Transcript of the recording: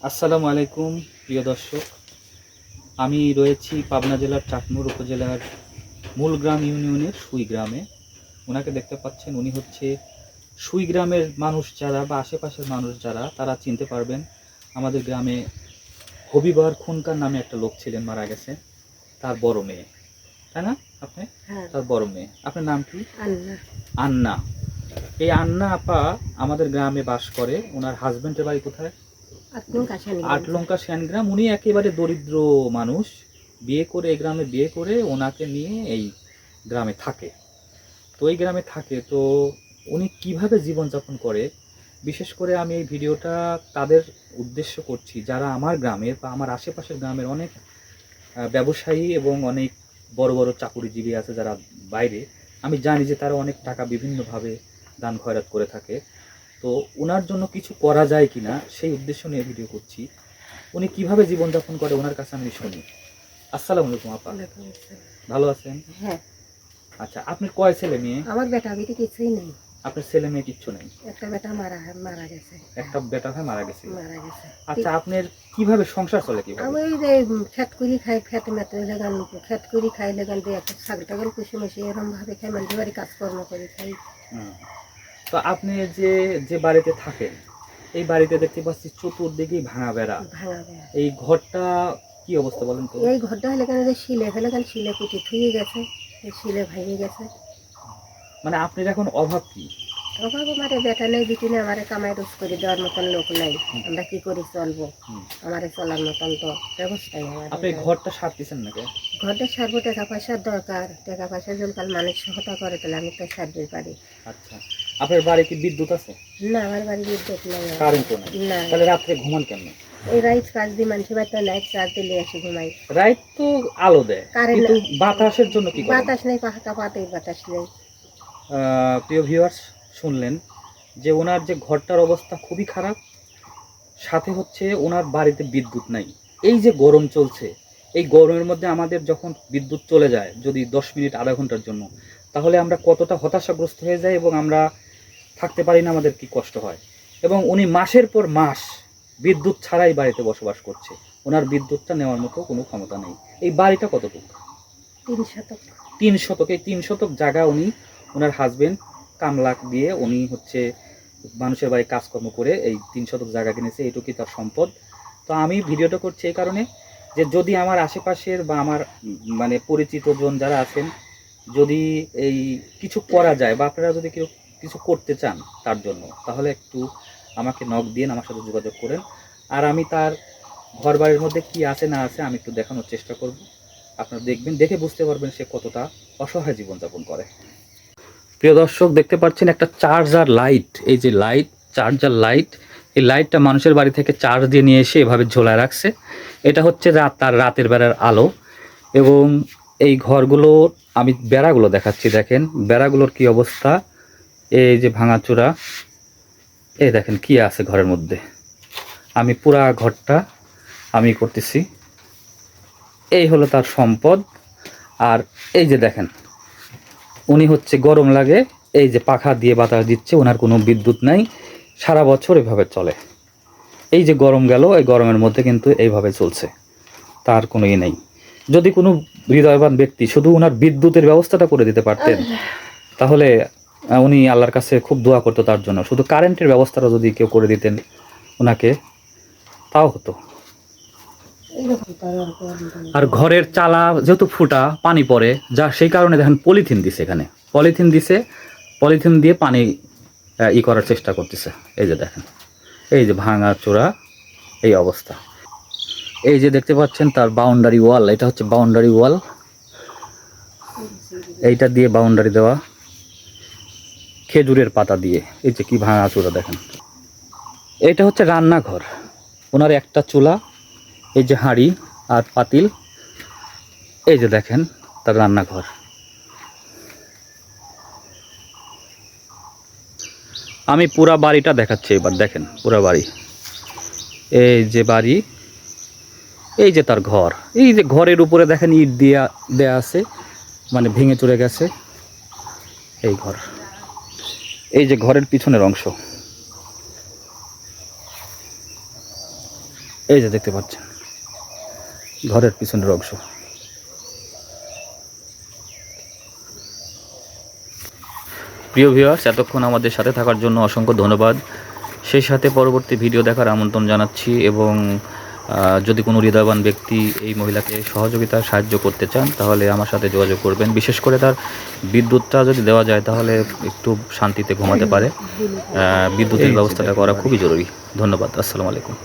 আসসালামু আলাইকুম প্রিয় দর্শক, আমি রয়েছি পাবনা জেলার চাটমোহর উপজেলার মূলগ্রাম ইউনিয়নের সুই গ্রামে। ওনাকে দেখতে পাচ্ছেন, উনি হচ্ছে সুই গ্রামের মানুষ যারা বা আশেপাশের মানুষ যারা তারা চিনতে পারবেন। আমাদের গ্রামে হবিবার খুনকার নামে একটা লোক ছিলেন, মারা গেছে। তার বড় মেয়ে, তাই না? আপনি তার বড় মেয়ে, আপনার নাম কি? আন্না। এই আন্না আপা আমাদের গ্রামে বাস করে। ওনার হাজবেন্ডের বাড়ি কোথায়? আটলঙ্কা শ্যানগ্রাম। উনি একেবারে দরিদ্র মানুষ, বিয়ে করে এই গ্রামে বিয়ে করে ওনাকে নিয়ে এই গ্রামে থাকে। তো এই গ্রামে থাকে তো উনি কিভাবে জীবনযাপন করে, বিশেষ করে আমি এই ভিডিওটা তাদের উদ্দেশ্য করছি যারা আমার গ্রামের বা আমার আশেপাশের গ্রামের অনেক ব্যবসায়ী এবং অনেক বড় বড় চাকুরিজীবী আছে যারা বাইরে। আমি জানি যে তারা অনেক টাকা বিভিন্নভাবে দান খয়রাত করে থাকে। তো ওনার জন্য কিছু করা যায় কিনা সেই উদ্দেশ্য নিয়ে ভিডিও করছি। উনি কিভাবে জীবনযাপন করে ওনার কাছে আমি শুনি। আসসালামু আলাইকুম আপা, ভালো আছেন? হ্যাঁ। আচ্ছা, আপনার কয় ছেলে মেয়ে? আমার বেটা বেটি কিছুই নেই। আপনার ছেলে মেয়ে কিচ্ছু নেই? একটা বেটা মারা গেছে। একটা বেটা হয় মারা গেছে। আচ্ছা, আপনার কিভাবে সংসার চলে কিভাবে? আমি ওই যে খেত করি খাই, খেতে মেতে লাগান, খেত করি খাই লাগান দিয়ে একটা ছাগল টাগল পুষে মুষে এরকম ভাবে খাই, মানে বাড়ি কাজকর্ম করে খাই। তো আপনি যে যে বাড়িতে থাকেন, এই বাড়িতে দেখতে পাচ্ছি চতুর্দিকেই ভাঙা বেড়া। এই ঘরটা কি অবস্থা বলেন তো? এই ঘরটা হলে কেন যে শিলে ফেলে কেন শিলে কুটি থুয়ে গেছে, শিলে ভেঙে গেছে। মানে আপনার এখন অভাব কি? অভাব আমারে বেটা নেই বিটি নেই, আমারে কামাই রোজ করে দেওয়ার মতন লোক নাই। আমরা কি করে চলবো? আমারে চলার মতন তো ব্যবস্থাই আমার। আপনি ঘরটা সারতেছেন নাকি? ঘরটা সারবো, টাকা পয়সার দরকার। টাকা পয়সা জলকাল মানুষ সহায়তা করে তাহলে আমি তো সারতে পারি। আচ্ছা, আপনার বাড়ি কি বিদ্যুৎ আছে? না, আমার বাড়ি বিদ্যুৎ নাই, কারেন্টও নাই। না। তাহলে রাত্রে ঘুমান কেমনে? এই রাইত কাজ দিয়ে মানুষ বাড়িতে লাইট চার্জ দিলে এসে ঘুমাই। রাইত তো আলো দেয়, কিন্তু বাতাসের জন্য কি করেন? বাতাস নেই, পাহাটা পাতেই বাতাস নেই। প্রিয় ভিউয়ার্স, শুনলেন যে ওনার যে ঘরটার অবস্থা খুবই খারাপ, সাথে হচ্ছে ওনার বাড়িতে বিদ্যুৎ নাই। এই যে গরম চলছে, এই গরমের মধ্যে আমাদের যখন বিদ্যুৎ চলে যায় যদি 10 মিনিট আধা ঘন্টার জন্য, তাহলে আমরা কতটা হতাশাগ্রস্ত হয়ে যাই এবং আমরা থাকতে পারি না, আমাদের কি কষ্ট হয়। এবং উনি মাসের পর মাস বিদ্যুৎ ছাড়াই বাড়িতে বসবাস করছে। ওনার বিদ্যুৎটা নেওয়ার মতো কোনো ক্ষমতা নেই। এই বাড়িটা কতটুকু? 3 শতক। 3 শতক। এই 3 শতক জায়গা উনি, ওনার হাজবেন্ড কামলা দিয়ে উনি হচ্ছে মানুষের বাড়ি কাজকর্ম করে এই 3 শতক জায়গা কিনেছে। এইটুকুই তার সম্পদ। তো আমি ভিডিওটা করছি এই কারণে যে যদি আমার আশেপাশের বা আমার মানে পরিচিত জন যারা আছেন, যদি এই কিছু করা যায় বা আপনারা যদি কেউ কিছু করতে চান তার জন্য, তাহলে একটু আমাকে নক দিয়ে আমার সাথে যোগাযোগ করেন। আর আমি তার ঘর বাড়ির মধ্যে কি আছে না আছে আমি একটু দেখানোর চেষ্টা করব। আপনারা দেখবেন, দেখে বুঝতে পারবেন সে কতটা অসহায় জীবনযাপন করে। প্রিয় দর্শক, দেখতে পাচ্ছেন একটা চার্জার লাইট। এই যে লাইট, চার্জার লাইট, এই লাইটটা মানুষের বাড়ি থেকে চার্জ দিয়ে নিয়ে এসে এভাবে ঝোলায় রাখছে। এটা হচ্ছে তার রাতের বেলার আলো। এবং এই ঘরগুলো আমি বেড়াগুলো দেখাচ্ছি, দেখেন বেড়াগুলোর কি অবস্থা। এই যে ভাঙাচোরা, এই দেখেন কি আছে ঘরের মধ্যে। আমি পুরা ঘরটা আমি করতেছি। এই হলো তার সম্পদ। আর এই যে দেখেন, উনি হচ্ছে গরম লাগে এই যে পাখা দিয়ে বাতাস দিচ্ছে, ওনার কোনো বিদ্যুৎ নাই, সারা বছর এভাবে চলে। এই যে গরম গেল, এই গরমের মধ্যে কিন্তু এইভাবে চলছে, তার কোনো নেই। যদি কোনো হৃদয়বান ব্যক্তি শুধু ওনার বিদ্যুতের ব্যবস্থাটা করে দিতে পারতেন, তাহলে উনি আল্লাহর কাছে খুব দোয়া করতো তার জন্য। শুধু কারেন্টের ব্যবস্থাটা যদি কেউ করে দিতেন ওনাকে, তাও হতো। আর ঘরের চালা যেহেতু ফুটা, পানি পড়ে, যা সেই কারণে দেখেন পলিথিন দিছে, এখানে পলিথিন দিছে, পলিথিন দিয়ে পানি করার চেষ্টা করতেছে। এই যে দেখেন, এই যে ভাঙা চোরা এই অবস্থা। এই যে দেখতে পাচ্ছেন তার বাউন্ডারি ওয়াল, এটা হচ্ছে বাউন্ডারি ওয়াল, এইটা দিয়ে বাউন্ডারি দেওয়া খেজুরের পাতা দিয়ে। এই যে কি ভাঙা চোরা দেখেন। এটা হচ্ছে রান্নাঘর, ওনার একটা চুলা, এই যে হাঁড়ি আর পাতিল, এই যে দেখেন তার রান্নাঘর। আমি পুরা বাড়িটা দেখাচ্ছি এবার, দেখেন পুরা বাড়ি। এই যে বাড়ি, এই যে তার ঘর, এই যে ঘরের উপরে দেখেন ইট দিয়া দেয়া আছে, মানে ভেঙে চলে গেছে এই ঘর। এই যে ঘরের পিছনের অংশ, এই যে দেখতে পাচ্ছেন ঘরের পিছনের অংশ। প্রিয় ভিউয়ার্স, এতক্ষণ আমাদের সাথে থাকার জন্য অসংখ্য ধন্যবাদ। সেই সাথে পরবর্তী ভিডিও দেখার আমন্ত্রণ জানাচ্ছি, এবং যদি কোনো হৃদয়বান ব্যক্তি এই মহিলাকে সাহায্য করতে চান তাহলে আমার সাথে যোগাযোগ করবেন। বিশেষ করে তার বিদ্যুৎটা যদি দেওয়া যায় তাহলে একটু শান্তিতে ঘুমাতে পারে। বিদ্যুতের ব্যবস্থাটা করা খুবই জরুরি। ধন্যবাদ। আসসালামু আলাইকুম।